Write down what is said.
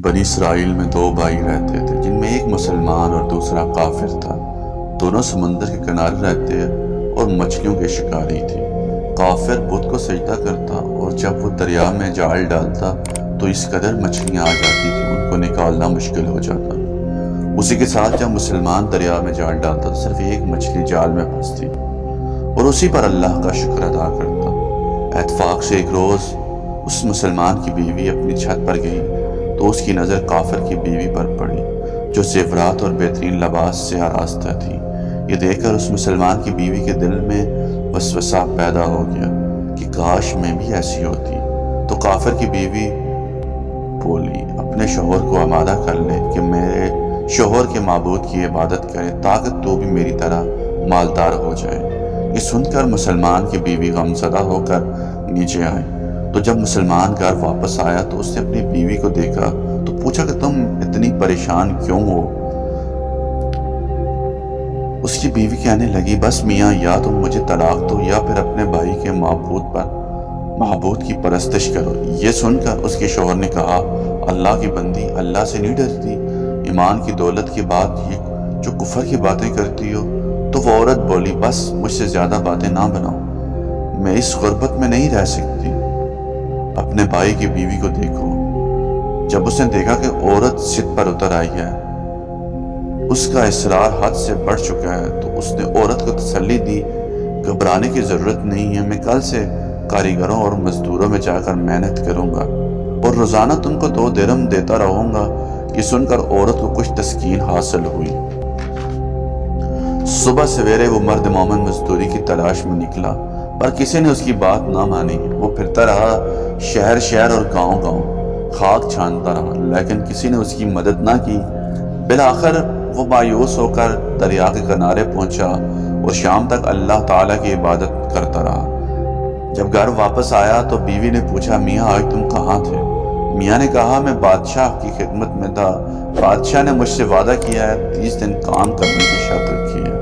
بنی اسرائیل میں دو بھائی رہتے تھے جن میں ایک مسلمان اور دوسرا کافر تھا۔ دونوں سمندر کے کنارے رہتے اور مچھلیوں کے شکاری تھے۔ کافر بت کو سجدہ کرتا اور جب وہ دریا میں جال ڈالتا تو اس قدر مچھلیاں آ جاتی کہ ان کو نکالنا مشکل ہو جاتا۔ اسی کے ساتھ جب مسلمان دریا میں جال ڈالتا تو صرف ایک مچھلی جال میں پھنستی اور اسی پر اللہ کا شکر ادا کرتا۔ اتفاق سے ایک روز اس مسلمان کی بیوی اپنی چھت پر گئی تو اس کی نظر کافر کی بیوی پر پڑی جو زیورات اور بہترین لباس سے آراستہ تھی۔ یہ دیکھ کر اس مسلمان کی بیوی کے دل میں وسوسہ پیدا ہو گیا کہ کاش میں بھی ایسی ہوتی۔ تو کافر کی بیوی بولی، اپنے شوہر کو آمادہ کر لے کہ میرے شوہر کے معبود کی عبادت کرے تاکہ تو بھی میری طرح مالدار ہو جائے۔ یہ سن کر مسلمان کی بیوی غمزدہ ہو کر نیچے آئی۔ تو جب مسلمان گھر واپس آیا تو اس نے اپنی بیوی کو دیکھا تو پوچھا کہ تم اتنی پریشان کیوں ہو؟ اس کی بیوی کہنے لگی، بس میاں، یا تم مجھے طلاق دو یا پھر اپنے بھائی کے معبود کی پرستش کرو۔ یہ سن کر اس کے شوہر نے کہا، اللہ کی بندی، اللہ سے نہیں ڈرتی؟ ایمان کی دولت کے بعد یہ جو کفر کی باتیں کرتی ہو؟ تو وہ عورت بولی، بس مجھ سے زیادہ باتیں نہ بناؤ، میں اس غربت میں نہیں رہ سکتی۔ اپنے بھائی کی بیوی کو دیکھو۔ جب اس نے دیکھا کہ عورت ضد پر اتر آئی ہے، اس کا اصرار حد سے بڑھ چکا ہے، تو اس نے عورت کو تسلی دی، گھبرانے کی ضرورت نہیں ہے، میں کل سے کاریگروں اور مزدوروں میں جا کر محنت کروں گا اور روزانہ تم کو 2 درہم دیتا رہوں گا۔ یہ سن کر عورت کو کچھ تسکین حاصل ہوئی۔ صبح سویرے وہ مرد مومن مزدوری کی تلاش میں نکلا، پر کسی نے اس کی بات نہ مانی۔ وہ پھرتا رہا شہر شہر اور گاؤں گاؤں، خاک چھانتا رہا، لیکن کسی نے اس کی مدد نہ کی۔ بالآخر وہ مایوس ہو کر دریا کے کنارے پہنچا اور شام تک اللہ تعالیٰ کی عبادت کرتا رہا۔ جب گھر واپس آیا تو بیوی نے پوچھا، میاں آج تم کہاں تھے؟ میاں نے کہا، میں بادشاہ کی خدمت میں تھا، بادشاہ نے مجھ سے وعدہ کیا ہے 30 دن کام کرنے کی شرط رکھی ہے۔